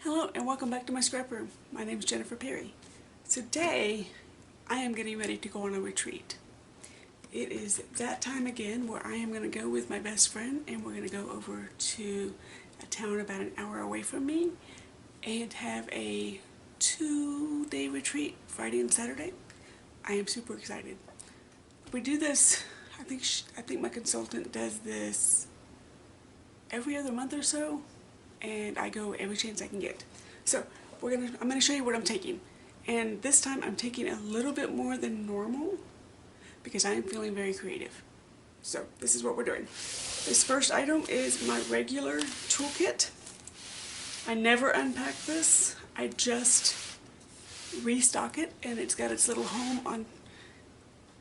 Hello and welcome back to my scrap room. My name is Jennifer Perry. Today I am getting ready to go on a retreat. It is that time again where I am going to go with my best friend and we're going to go over to a town about an hour away from me and have a 2-day retreat, Friday and Saturday. I am super excited. We do this, I think my consultant does this every other month or so. And I go every chance I can get. So I'm gonna show you what I'm taking. And this time I'm taking a little bit more than normal because I am feeling very creative. So this is what we're doing. This first item is my regular toolkit. I never unpack this. I just restock it, and it's got its little home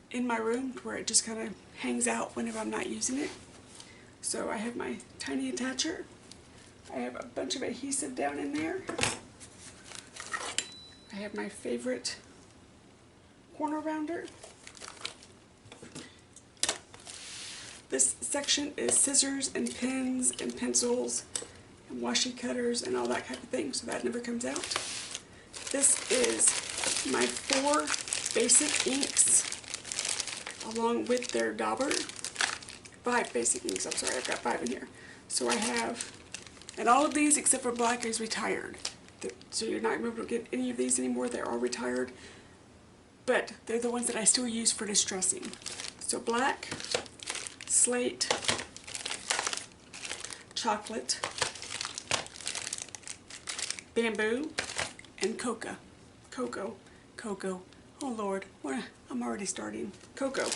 in my room where it just kind of hangs out whenever I'm not using it. So I have my tiny attacher. I have a bunch of adhesive down in there. I have my favorite corner rounder. This section is scissors and pens and pencils and washi cutters and all that kind of thing, so that never comes out. This is my 4 basic inks along with their dauber. 5 basic inks, I'm sorry, I've got 5 in here. So I have, and all of these except for black is retired. So you're not going to be able to get any of these anymore. They're all retired. But they're the ones that I still use for distressing. So black, slate, chocolate, bamboo, and cocoa. Cocoa. Oh Lord, I'm already starting. Cocoa.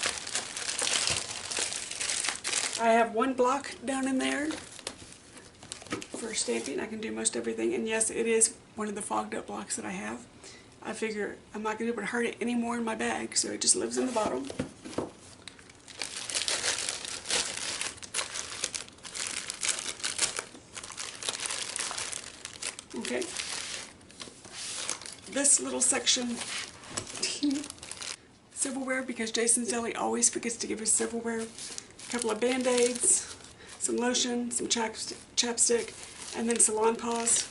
I have 1 block down in there. For stamping, I can do most everything, and yes, it is one of the fogged up blocks that I have. I figure I'm not going to be able to hurt it anymore in my bag, so it just lives in the bottom. Okay. This little section, silverware, because Jason's Deli always forgets to give us silverware. A couple of Band-Aids, some lotion, some chapstick, and then Salon Paws,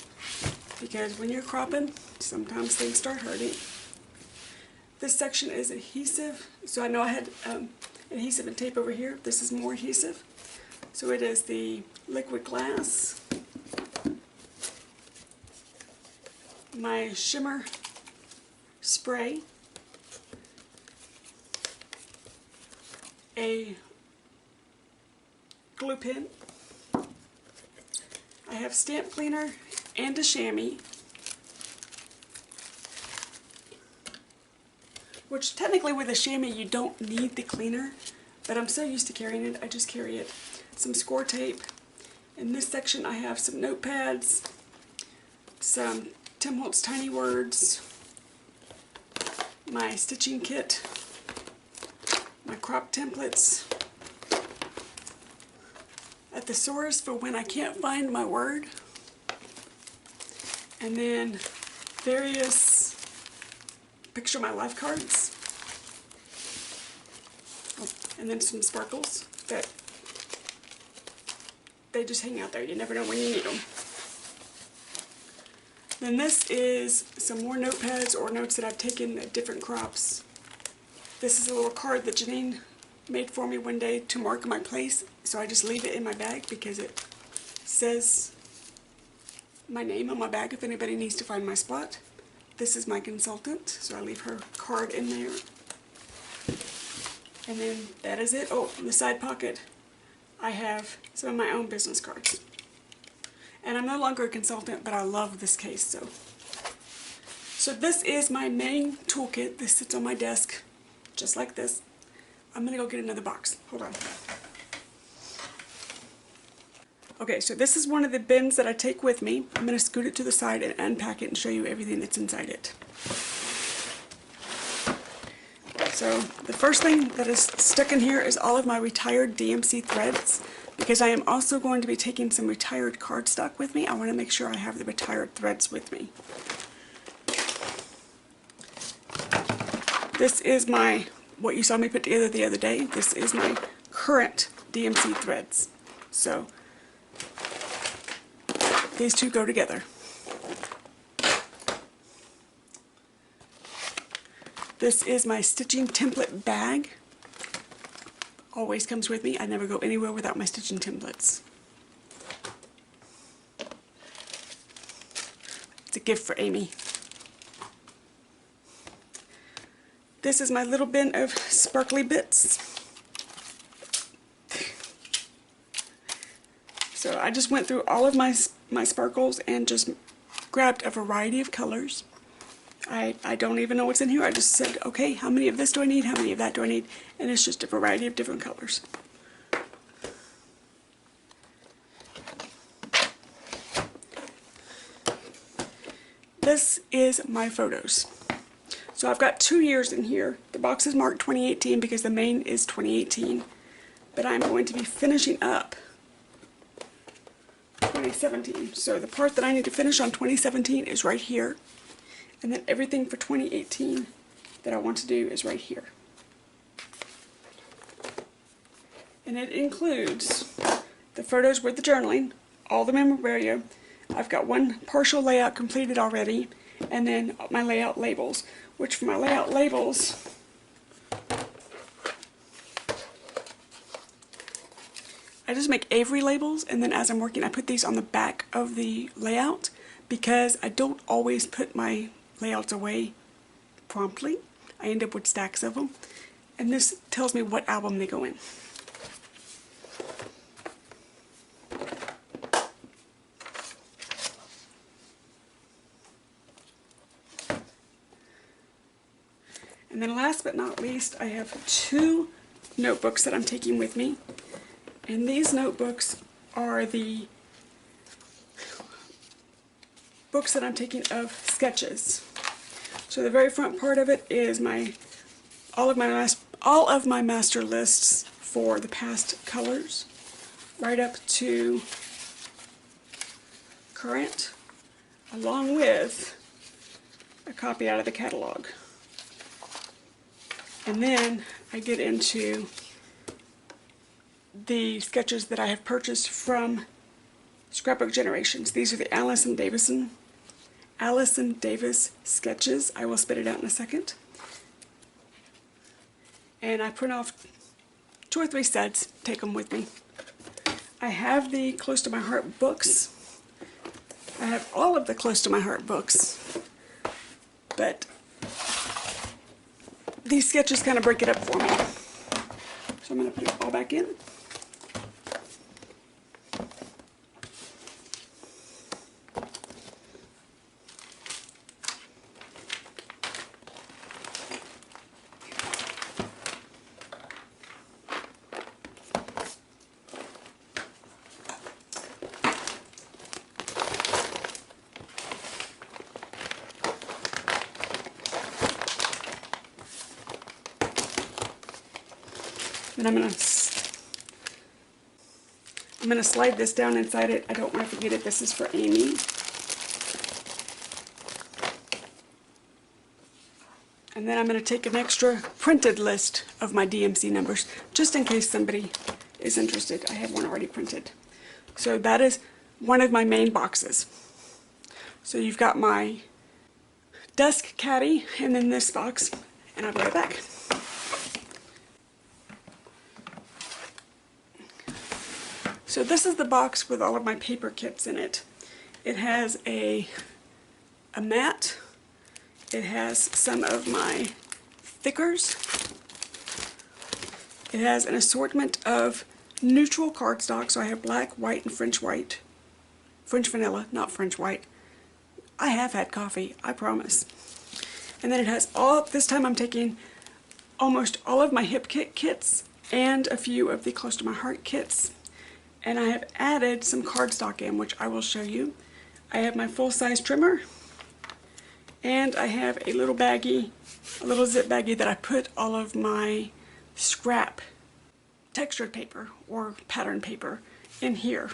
because when you're cropping, sometimes things start hurting. This section is adhesive, so I know I had adhesive and tape over here. This is more adhesive. So it is the liquid glass, my shimmer spray, a glue pen, I have stamp cleaner and a chamois, which technically with a chamois you don't need the cleaner, but I'm so used to carrying it, I just carry it. Some score tape. In this section I have some notepads, some Tim Holtz Tiny Words, my stitching kit, my crop templates, a thesaurus for when I can't find my word, and then various picture my life cards, and then some sparkles that they just hang out there. You never know when you need them. Then this is some more notepads or notes that I've taken at different crops. This is a little card that Janine made for me one day to mark my place, so I just leave it in my bag because it says my name on my bag if anybody needs to find my spot. This is my consultant, so I leave her card in there. And then that is it. Oh, in the side pocket I have some of my own business cards. And I'm no longer a consultant, but I love this case. So this is my main toolkit. This sits on my desk just like this. I'm going to go get another box. Hold on. Okay, so this is one of the bins that I take with me. I'm going to scoot it to the side and unpack it and show you everything that's inside it. So the first thing that is stuck in here is all of my retired DMC threads, because I am also going to be taking some retired cardstock with me. I want to make sure I have the retired threads with me. This is what you saw me put together the other day. This is my current DMC threads. So these two go together. This is my stitching template bag. Always comes with me. I never go anywhere without my stitching templates. It's a gift for Amy. This is my little bin of sparkly bits. So I just went through all of my sparkles and just grabbed a variety of colors. I don't even know what's in here. I just said, okay, how many of this do I need? How many of that do I need? And it's just a variety of different colors. This is my photos. So I've got 2 years in here. The box is marked 2018 because the main is 2018. But I'm going to be finishing up 2017. So the part that I need to finish on 2017 is right here. And then everything for 2018 that I want to do is right here. And it includes the photos with the journaling, all the memorabilia. I've got one partial layout completed already, and then my layout labels, which for my layout labels, I just make Avery labels, and then as I'm working I put these on the back of the layout because I don't always put my layouts away promptly. I end up with stacks of them, and this tells me what album they go in. And then last but not least, I have 2 notebooks that I'm taking with me. And these notebooks are the books that I'm taking of sketches. So the very front part of it is all of my master lists for the past colors, right up to current, along with a copy out of the catalog. And then I get into the sketches that I have purchased from Scrapbook Generations. These are the Allison Davis sketches. I will spit it out in a second. And I print off 2 or 3 sets, take them with me. I have the Close to My Heart books. I have all of the Close to My Heart books, but these sketches kind of break it up for me. So I'm going to put it all back in. And I'm going to slide this down inside it. I don't want to forget it. This is for Amy. And then I'm going to take an extra printed list of my DMC numbers, just in case somebody is interested. I have one already printed. So that is one of my main boxes. So you've got my desk caddy, and then this box, and I'll be right back. So this is the box with all of my paper kits in it. It has a mat. It has some of my thickers. It has an assortment of neutral cardstock. So I have black, white, and French white. French vanilla, not French white. I have had coffee, I promise. And then it has this time I'm taking almost all of my hip kit kits and a few of the Close to My Heart kits. And I have added some cardstock in, which I will show you. I have my full-size trimmer, and I have a little baggie, a little zip baggie that I put all of my scrap textured paper or pattern paper in here.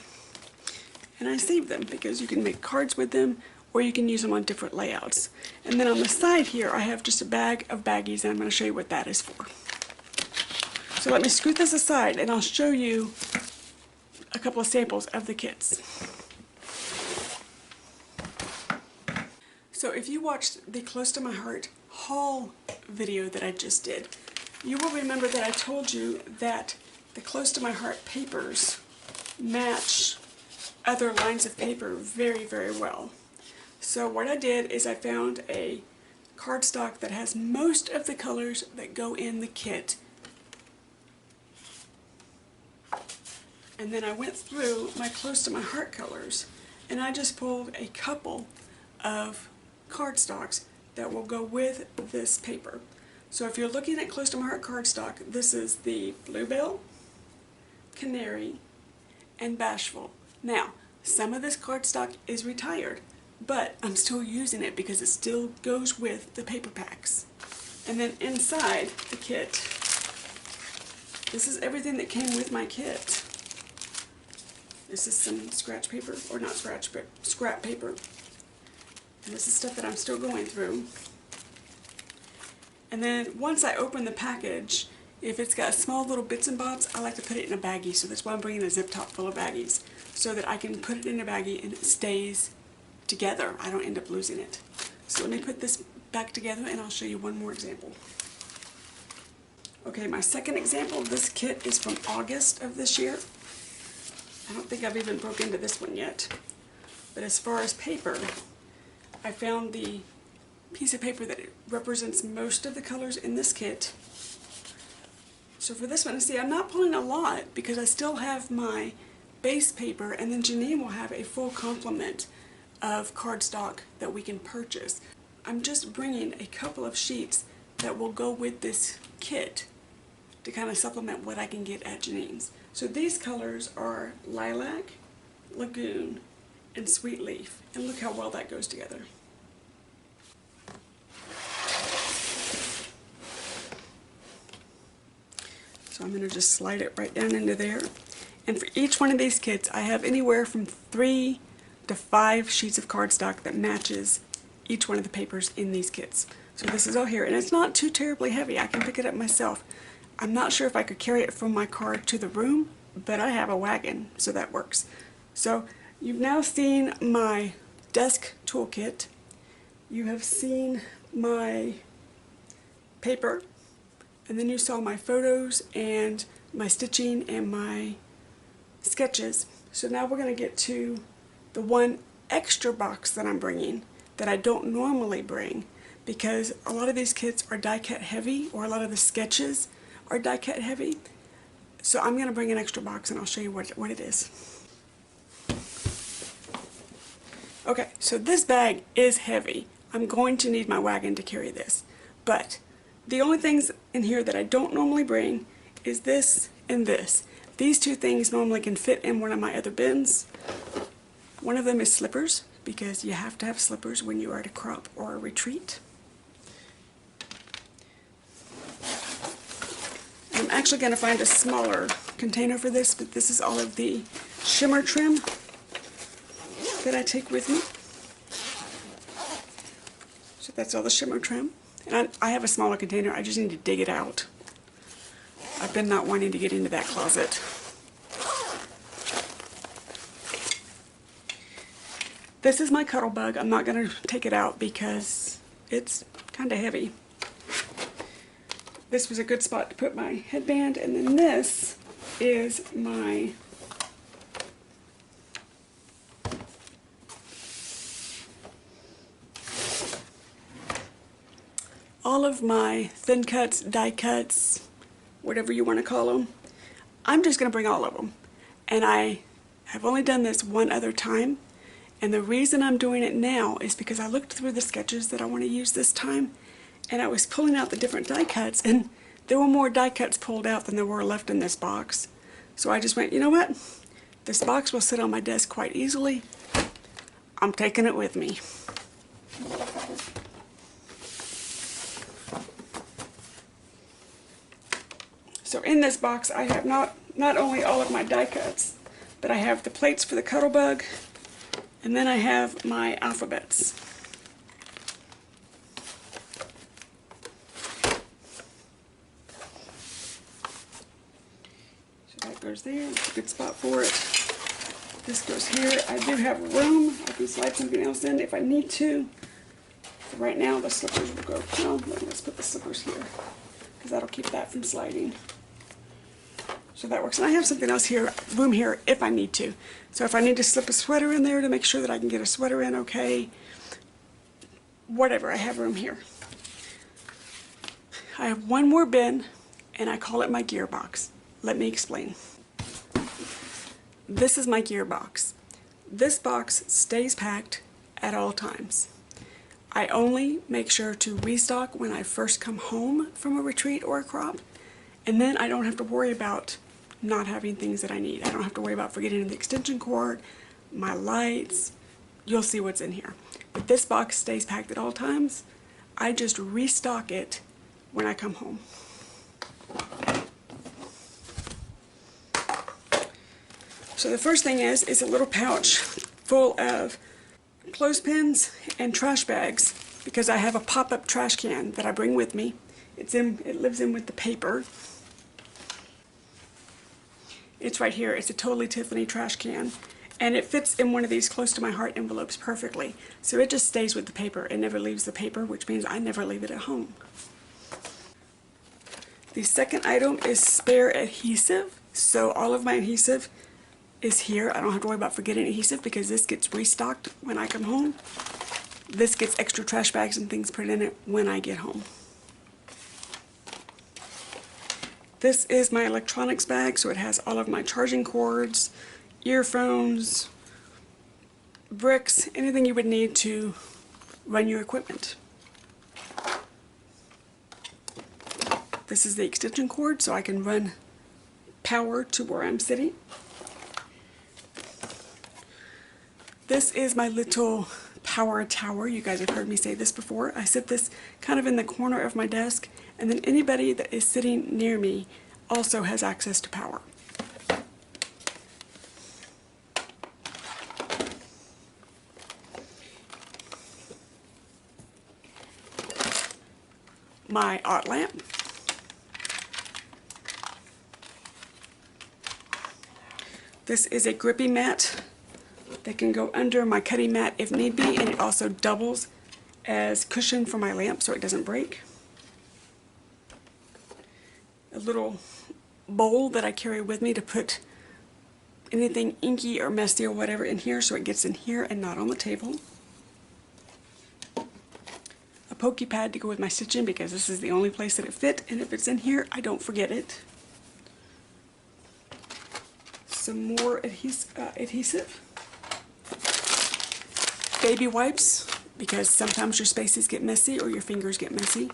And I save them because you can make cards with them, or you can use them on different layouts. And then on the side here, I have just a bag of baggies, and I'm going to show you what that is for. So let me scoot this aside, and I'll show you a couple of samples of the kits. So if you watched the Close to My Heart haul video that I just did, you will remember that I told you that the Close to My Heart papers match other lines of paper very, very well. So what I did is I found a cardstock that has most of the colors that go in the kit. And then I went through my Close to My Heart colors and I just pulled a couple of cardstocks that will go with this paper. So if you're looking at Close to My Heart cardstock, this is the Bluebell, Canary, and Bashful. Now, some of this cardstock is retired, but I'm still using it because it still goes with the paper packs. And then inside the kit, this is everything that came with my kit. This is some scratch paper, or not scratch, but scrap paper. And this is stuff that I'm still going through. And then once I open the package, if it's got small little bits and bobs, I like to put it in a baggie. So that's why I'm bringing a zip top full of baggies, so that I can put it in a baggie and it stays together. I don't end up losing it. So let me put this back together and I'll show you one more example. Okay, my second example, this kit is from August of this year. I don't think I've even broke into this one yet. But as far as paper, I found the piece of paper that represents most of the colors in this kit. So for this one, see, I'm not pulling a lot because I still have my base paper, and then Janine will have a full complement of cardstock that we can purchase. I'm just bringing a couple of sheets that will go with this kit to kind of supplement what I can get at Janine's. So these colors are Lilac, Lagoon, and Sweet Leaf. And look how well that goes together. So I'm going to just slide it right down into there. And for each one of these kits, I have anywhere from 3 to 5 sheets of cardstock that matches each one of the papers in these kits. So this is all here, and it's not too terribly heavy. I can pick it up myself. I'm not sure if I could carry it from my car to the room, but I have a wagon, so that works. So you've now seen my desk toolkit. You have seen my paper, and then you saw my photos and my stitching and my sketches. So now we're going to get to the one extra box that I'm bringing that I don't normally bring, because a lot of these kits are die cut heavy, or a lot of the sketches are die cut heavy. So I'm going to bring an extra box and I'll show you what it is. Okay, so this bag is heavy. I'm going to need my wagon to carry this. But the only things in here that I don't normally bring is this and this. These two things normally can fit in one of my other bins. One of them is slippers, because you have to have slippers when you are at a crop or a retreat. I'm actually going to find a smaller container for this, but this is all of the shimmer trim that I take with me. So that's all the shimmer trim. And I have a smaller container, I just need to dig it out. I've been not wanting to get into that closet. This is my cuddle bug. I'm not going to take it out because it's kind of heavy. This was a good spot to put my headband, and then this is my all of my thin cuts, die cuts, whatever you want to call them. I'm just going to bring all of them. And I have only done this one other time. And the reason I'm doing it now is because I looked through the sketches that I want to use this time, and I was pulling out the different die cuts, and there were more die cuts pulled out than there were left in this box. So I just went, you know what? This box will sit on my desk quite easily. I'm taking it with me. So in this box I have not only all of my die cuts, but I have the plates for the cuddle bug, and then I have my alphabets. So that goes there. It's a good spot for it. This goes here. I do have room. I can slide something else in if I need to. Right now the slippers will go, no, let's put the slippers here because that'll keep that from sliding. So that works. And I have something else here, room here if I need to. So if I need to slip a sweater in there to make sure that I can get a sweater in, okay, whatever, I have room here. I have one more bin and I call it my Gearbox. Let me explain. This is my Gearbox. This box stays packed at all times. I only make sure to restock when I first come home from a retreat or a crop, and then I don't have to worry about not having things that I need. I don't have to worry about forgetting the extension cord, my lights. You'll see what's in here. But this box stays packed at all times. I just restock it when I come home. So the first thing is a little pouch full of clothespins and trash bags because I have a pop-up trash can that I bring with me. It lives in with the paper. It's right here. It's a Totally Tiffany trash can, and it fits in one of these close to my heart envelopes perfectly. So it just stays with the paper. It never leaves the paper, which means I never leave it at home. The second item is spare adhesive. So all of my adhesive is here. I don't have to worry about forgetting adhesive because this gets restocked when I come home. This gets extra trash bags and things put in it when I get home. This is my electronics bag, so it has all of my charging cords, earphones, bricks, anything you would need to run your equipment. This is the extension cord, so I can run power to where I'm sitting. This is my little power tower. You guys have heard me say this before. I set this kind of in the corner of my desk, and then anybody that is sitting near me also has access to power. My art lamp. This is a grippy mat that can go under my cutting mat if need be, and it also doubles as cushion for my lamp so it doesn't break. A little bowl that I carry with me to put anything inky or messy or whatever in here so it gets in here and not on the table. A pokey pad to go with my stitching because this is the only place that it fit, and if it's in here I don't forget it. Some more adhesive. Baby wipes, because sometimes your spaces get messy or your fingers get messy.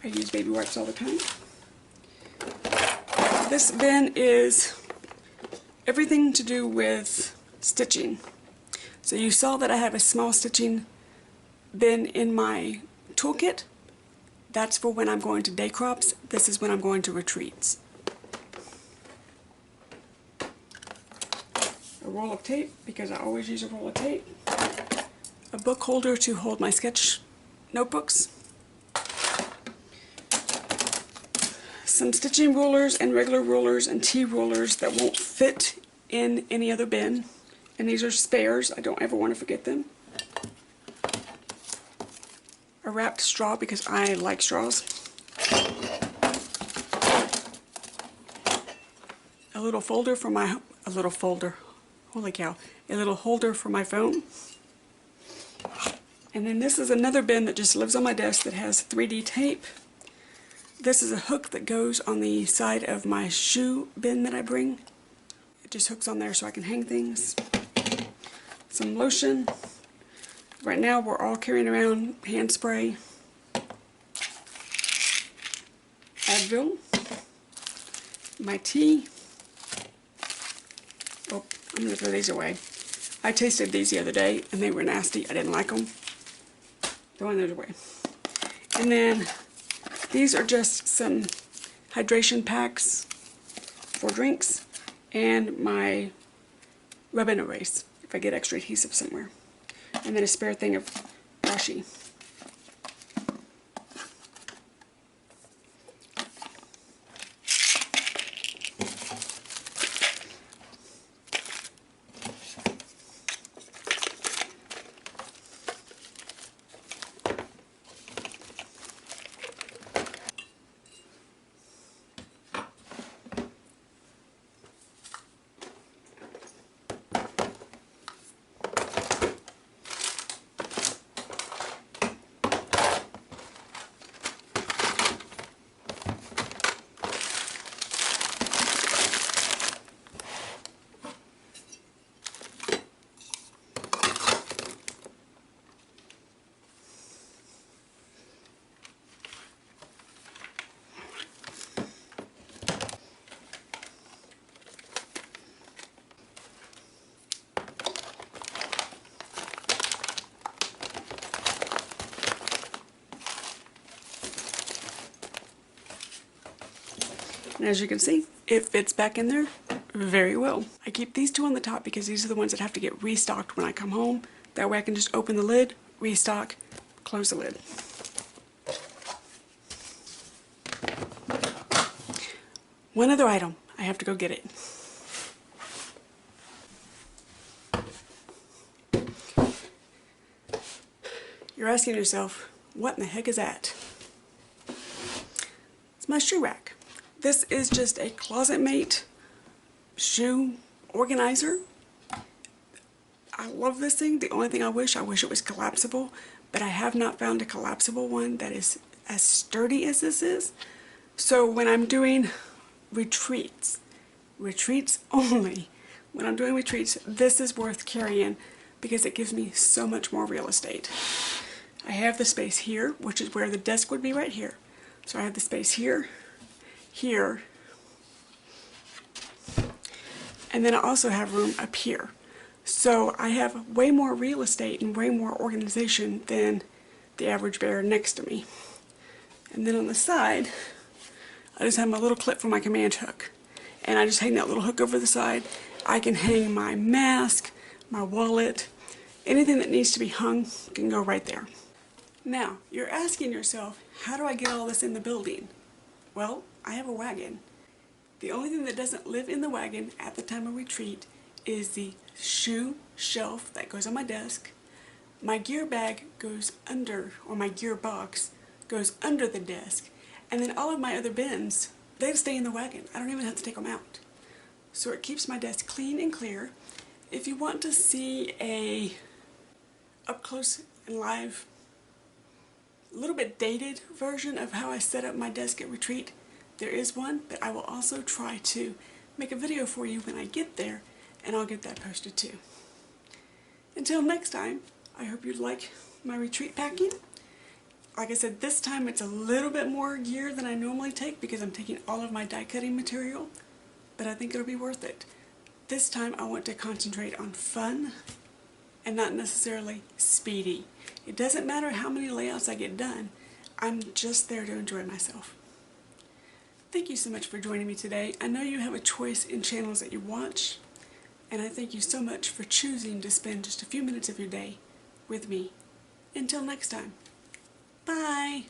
I use baby wipes all the time. This bin is everything to do with stitching. So you saw that I have a small stitching bin in my toolkit. That's for when I'm going to day crops. This is when I'm going to retreats. A roll of tape, because I always use a roll of tape. A book holder to hold my sketch notebooks. Some stitching rulers and regular rulers and T-rulers that won't fit in any other bin. And these are spares. I don't ever want to forget them. A wrapped straw because I like straws. A little folder for my, holy cow, a little holder for my phone. And then this is another bin that just lives on my desk that has 3D tape. This is a hook that goes on the side of my shoe bin that I bring. It just hooks on there so I can hang things. Some lotion. Right now we're all carrying around hand spray. Advil. My tea. Oh, I'm going to throw these away. I tasted these the other day and they were nasty. I didn't like them. Throwing those away. And then these are just some hydration packs for drinks and my rub and erase if I get extra adhesive somewhere. And then a spare thing of washi. And as you can see, it fits back in there very well. I keep these two on the top because these are the ones that have to get restocked when I come home. That way I can just open the lid, restock, close the lid. One other item, I have to go get it. You're asking yourself, what in the heck is that? It's my shoe rack. This is just a Closet Mate shoe organizer. I love this thing. The only thing I wish it was collapsible, but I have not found a collapsible one that is as sturdy as this is. So when I'm doing retreats only, when I'm doing retreats, this is worth carrying because it gives me so much more real estate. I have the space here, which is where the desk would be right here. So I have the space here, here, and then I also have room up here. So I have way more real estate and way more organization than the average bear next to me. And then on the side, I just have my little clip for my command hook. And I just hang that little hook over the side. I can hang my mask, my wallet, anything that needs to be hung can go right there. Now, you're asking yourself, how do I get all this in the building? Well, I have a wagon. The only thing that doesn't live in the wagon at the time of retreat is the shoe shelf that goes on my desk. My gear bag goes under, or my gear box goes under the desk. And then all of my other bins, they stay in the wagon. I don't even have to take them out. So it keeps my desk clean and clear. If you want to see a up close and live, a little bit dated version of how I set up my desk at retreat, there is one, but I will also try to make a video for you when I get there, and I'll get that posted too. Until next time, I hope you like my retreat packing. Like I said, this time it's a little bit more gear than I normally take because I'm taking all of my die cutting material, but I think it'll be worth it. This time I want to concentrate on fun and not necessarily speedy. It doesn't matter how many layouts I get done, I'm just there to enjoy myself. Thank you so much for joining me today. I know you have a choice in channels that you watch, and I thank you so much for choosing to spend just a few minutes of your day with me. Until next time, bye!